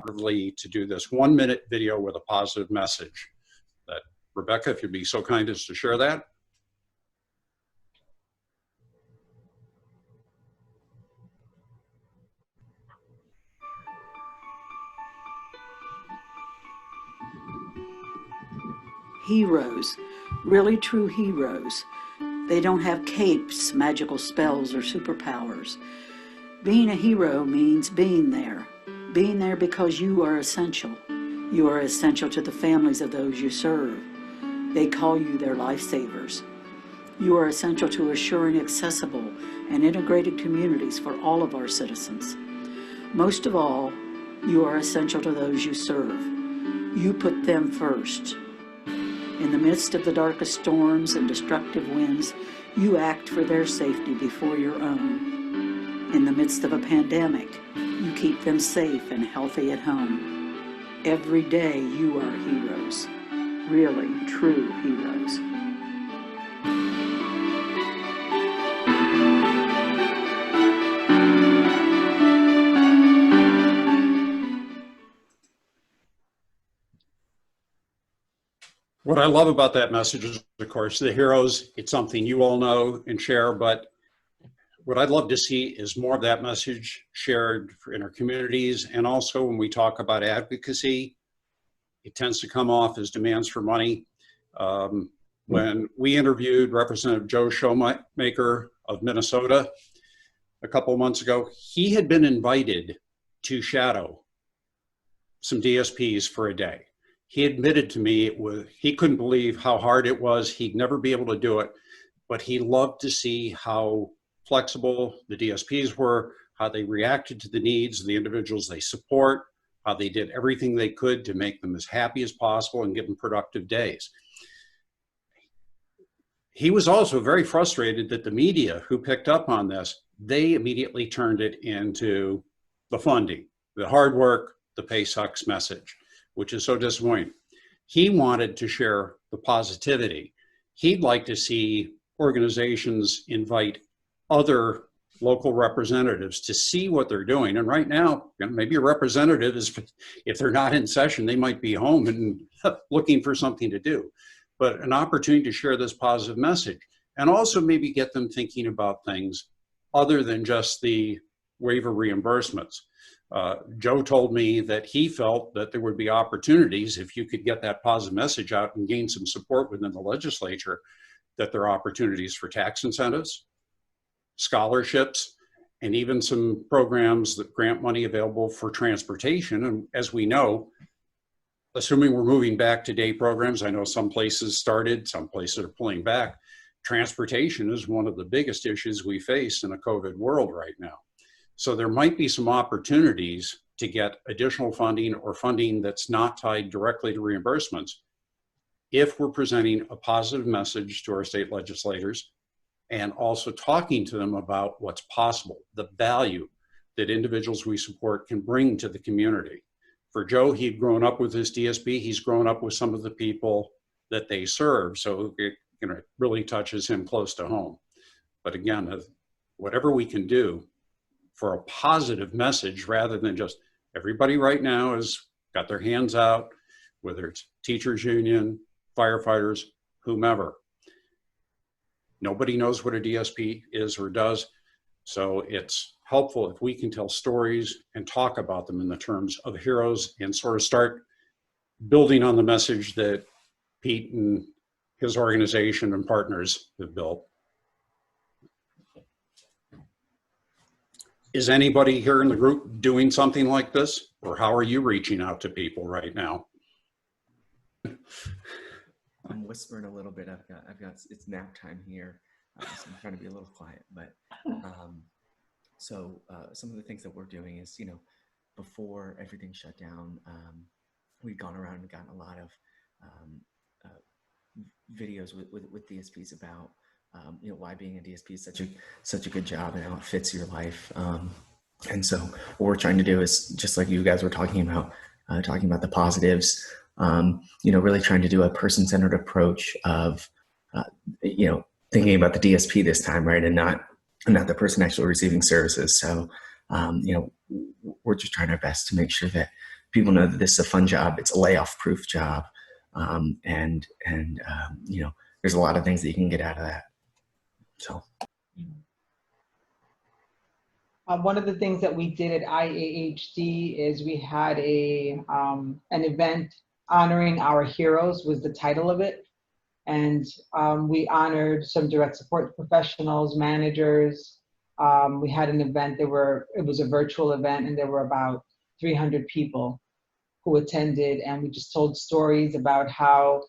collaboratively to do this 1-minute video with a positive message. That, Rebecca, if you'd be so kind as to share that. Heroes, really true heroes. They don't have capes, magical spells, or superpowers. Being a hero means being there because you are essential. You are essential to the families of those you serve. They call you their lifesavers. You are essential to assuring accessible and integrated communities for all of our citizens. Most of all, you are essential to those you serve. You put them first. In the midst of the darkest storms and destructive winds, you act for their safety before your own. In the midst of a pandemic, you keep them safe and healthy at home. Every day you are heroes, really true heroes. What I love about that message is, of course, the heroes. It's something you all know and share, but what I'd love to see is more of that message shared in our communities. And also when we talk about advocacy, it tends to come off as demands for money. When we interviewed Representative Joe Showmaker of Minnesota a couple of months ago, he had been invited to shadow some DSPs for a day. He admitted to me he couldn't believe how hard it was. He'd never be able to do it, but he loved to see how flexible the DSPs were, how they reacted to the needs of the individuals they support, how they did everything they could to make them as happy as possible and give them productive days. He was also very frustrated that the media who picked up on this, they immediately turned it into the funding, the hard work, the pay sucks message, which is so disappointing. He wanted to share the positivity. He'd like to see organizations invite other local representatives to see what they're doing. And right now, maybe a representative is, if they're not in session, they might be home and looking for something to do. But an opportunity to share this positive message and also maybe get them thinking about things other than just the waiver reimbursements. Joe told me that he felt that there would be opportunities if you could get that positive message out and gain some support within the legislature, that there are opportunities for tax incentives, scholarships, and even some programs that grant money available for transportation. And as we know, assuming we're moving back to day programs, I know some places started, some places are pulling back. Transportation is one of the biggest issues we face in a COVID world right now. So there might be some opportunities to get additional funding or funding that's not tied directly to reimbursements if we're presenting a positive message to our state legislators and also talking to them about what's possible, the value that individuals we support can bring to the community. For Joe, he'd grown up with his DSP. He's grown up with some of the people that they serve. So it really touches him close to home. But again, whatever we can do for a positive message rather than just everybody right now has got their hands out, whether it's teachers union, firefighters, whomever. Nobody knows what a DSP is or does. So it's helpful if we can tell stories and talk about them in the terms of heroes and sort of start building on the message that Pete and his organization and partners have built. Is anybody here in the group doing something like this? Or how are you reaching out to people right now? I'm whispering a little bit. I've got it's nap time here, so I'm trying to be a little quiet. But some of the things that we're doing is, before everything shut down, we'd gone around and gotten a lot of videos with DSPs about why being a DSP is such a good job and how it fits your life. And so what we're trying to do is, just like you guys were talking about the positives. Really trying to do a person-centered approach of, thinking about the DSP this time, right, and not the person actually receiving services. So, we're just trying our best to make sure that people know that this is a fun job. It's a layoff-proof job, you know, there's a lot of things that you can get out of that. So. One of the things that we did at IAHD is we had an event honoring our heroes, was the title of it. And we honored some direct support professionals, managers. We had an event, it was a virtual event, and there were about 300 people who attended, and we just told stories about how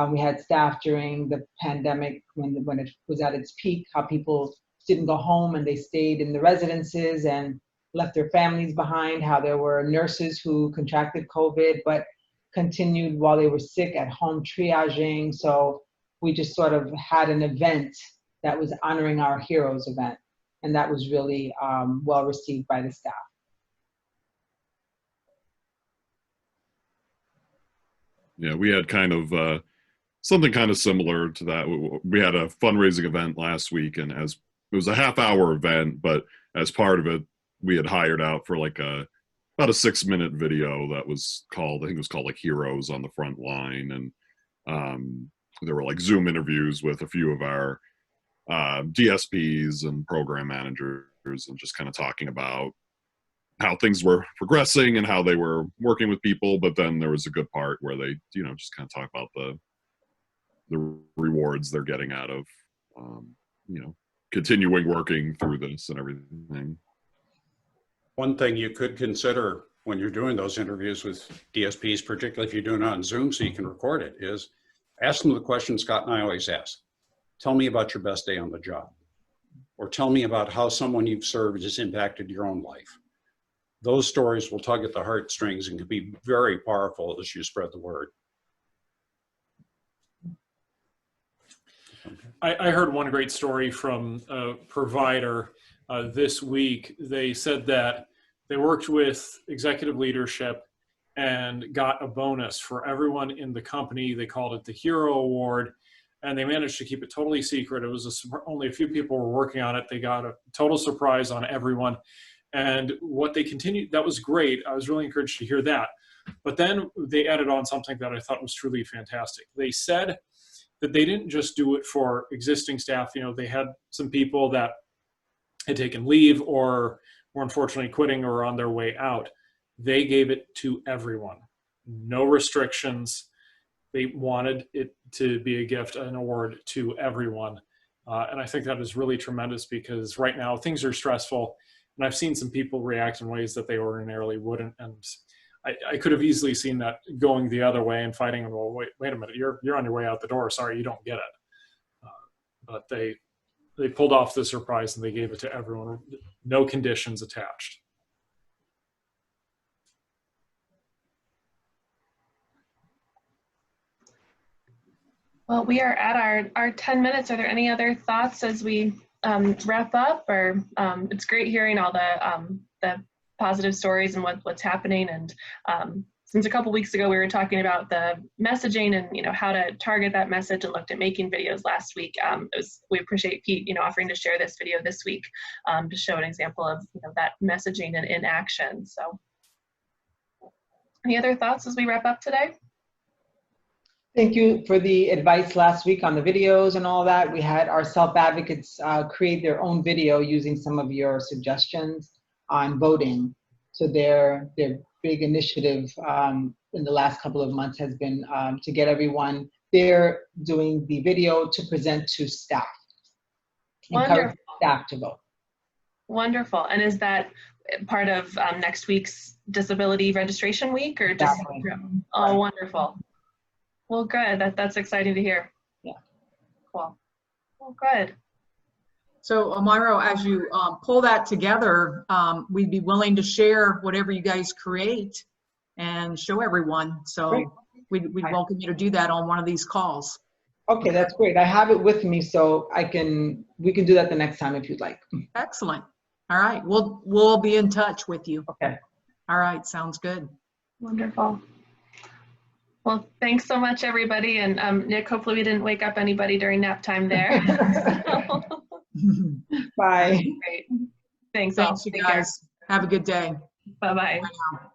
we had staff during the pandemic when it was at its peak, how people didn't go home and they stayed in the residences and left their families behind, how there were nurses who contracted COVID but continued while they were sick at home triaging. So we just sort of had an event that was honoring our heroes event, and that was really well received by the staff. Yeah, we had kind of something kind of similar to that. We had a fundraising event last week, and as it was a half-hour event, but as part of it, we had hired out for like about a 6-minute video that was called, I think it was called like Heroes on the Front Line. And there were like Zoom interviews with a few of our DSPs and program managers, and just kind of talking about how things were progressing and how they were working with people. But then there was a good part where they, you know, just kind of talk about the rewards they're getting out of, you know, continuing working through this and everything. One thing you could consider when you're doing those interviews with DSPs, particularly if you're doing it on Zoom so you can record it, is ask them the question Scott and I always ask. Tell me about your best day on the job, or tell me about how someone you've served has impacted your own life. Those stories will tug at the heartstrings and can be very powerful as you spread the word. I heard one great story from a provider this week. They said that they worked with executive leadership and got a bonus for everyone in the company. They called it the Hero Award, and they managed to keep it totally secret. It was only a few people were working on it. They got a total surprise on everyone. And what they continued, that was great. I was really encouraged to hear that. But then they added on something that I thought was truly fantastic. They said that they didn't just do it for existing staff. You know, they had some people that had taken leave or were unfortunately quitting or on their way out. They gave it to everyone, no restrictions. They wanted it to be a gift, an award to everyone. And I think that is really tremendous, because right now things are stressful, and I've seen some people react in ways that they ordinarily wouldn't. And I could have easily seen that going the other way and fighting them. Well, wait a minute, you're on your way out the door. Sorry, you don't get it. But they pulled off the surprise and they gave it to everyone. No conditions attached. Well, we are at our 10 minutes. Are there any other thoughts as we wrap up? Or it's great hearing all the positive stories and what's happening. And since a couple weeks ago we were talking about the messaging and, you know, how to target that message, and looked at making videos last week. We appreciate Pete, you know, offering to share this video this week to show an example of, you know, that messaging in action. So, any other thoughts as we wrap up today? Thank you for the advice last week on the videos and all that. We had our self-advocates create their own video using some of your suggestions on voting. So their big initiative in the last couple of months has been to get everyone there doing the video to present to staff. Encourage staff to vote. Wonderful. And is that part of next week's Disability Registration Week, or just? Oh, wonderful. Well, good. That's exciting to hear. Yeah. Cool. Well, good. So, Amiro, as you pull that together, we'd be willing to share whatever you guys create and show everyone. So great. We'd welcome you to do that on one of these calls. Okay, that's great. I have it with me, so we can do that the next time if you'd like. Excellent. All right, we'll be in touch with you. Okay. All right, sounds good. Wonderful. Well, thanks so much, everybody. And Nick, hopefully we didn't wake up anybody during nap time there. Bye. Great. Thanks. Thanks, you guys. Have a good day. Bye-bye. Bye now.